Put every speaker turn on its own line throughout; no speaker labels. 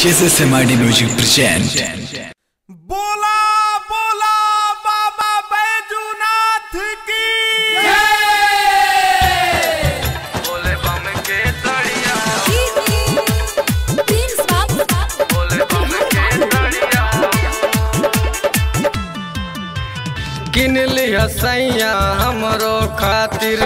SMID Music present।
बोला बोला बाबा बैजूनाथ की
बोले बम के तड़िया बोले बम के तड़िया किन लिया सैया हमरो खातिर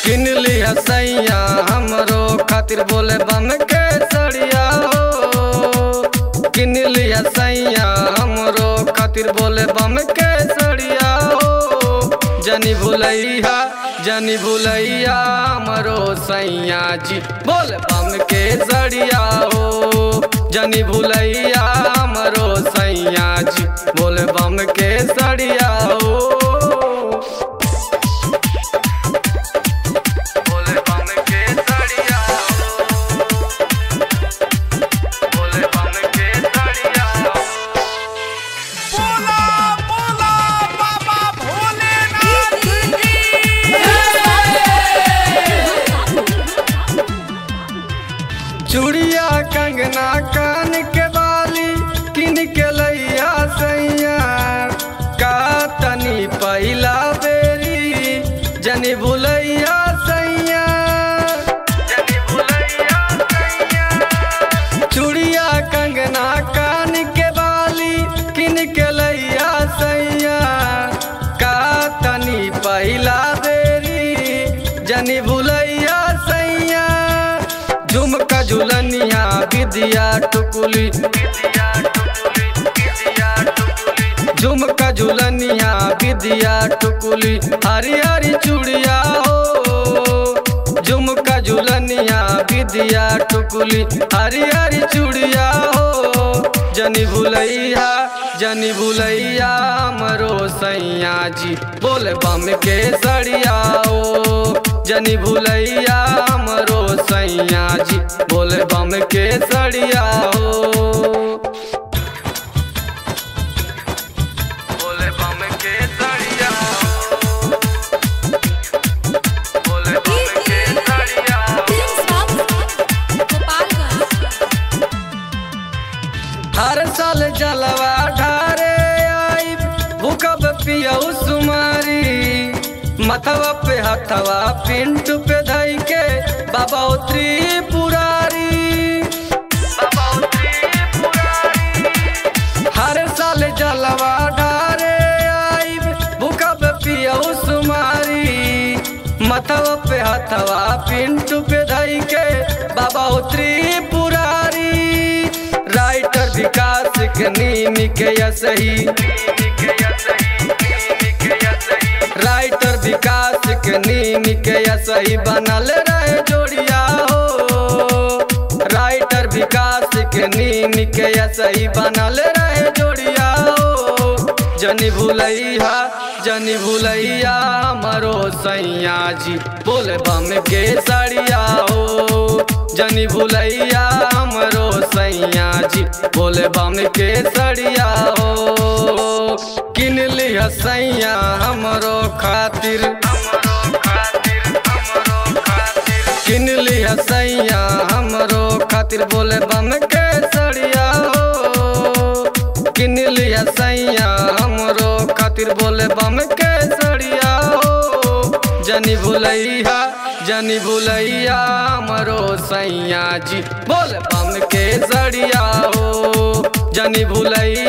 किन लिया सैया हमरो खातिर बोले बम के सड़िया हो किन लिया सैया हमरो खातिर बोले बम के सड़िया हो जनी भुलैया हमरो सैया जी बोले बम के सड़िया हो जनी भुलैया हमरो सैया जी बोले बम के सड़िया हो चूड़िया कंगना कान के बाली किन के लैया सैया का तनी पहिला बेरी जनी भुलैया सैया चूड़िया कंगना कान के बाली किन के लैया सैया का तनी पहिला बेरी जनी भुलैया सैया झुमका झुलनिया विदिया टुकुली झुमका झुलनिया विदिया टुकुली हरी हरी चूड़िया हो झुमका झुलनिया विदिया टुकुली हरी हरी चूड़िया हो जनी भुलैया हमरो सैया जी बोले बम के सड़िया हो जनी भुलैया हमरो सैया जी बोले बम के सड़िया हो बोले बम के सड़िया बोले बम के सड़िया हर साल जलवा ढारे आई भूखब पियऊ सुमारी मथवा पे हथवा पिंटू पे धई के बाबा त्रिपुरारी हर साल जलवा ढारे आई भूखब पियऊ सुमारी मथवा पे हथवा पिंटू पे धई के बाबा त्रिपुरारी राइटर विकास के नीम के सही राइटर विकास के नीम के सही बनल रहे जोड़िया हो राइटर विकास के नीम के सही बनल रहे जोड़िया हो जनी भुलैया हमरो सैया जी बोले बम के सड़िया हो जनी भुलैया हमरो सैया जी बोले बम के सड़िया हो किन लिया सैया हमरो खातिर किन लिया सैया हमरो खातिर बोले बम के सड़िया हो किन लिया सैया हमरो खातिर बोले बम के सड़िया हो जनी भुलैया हमरो सैया जी बोले बम के सड़िया हो जनी भुलैया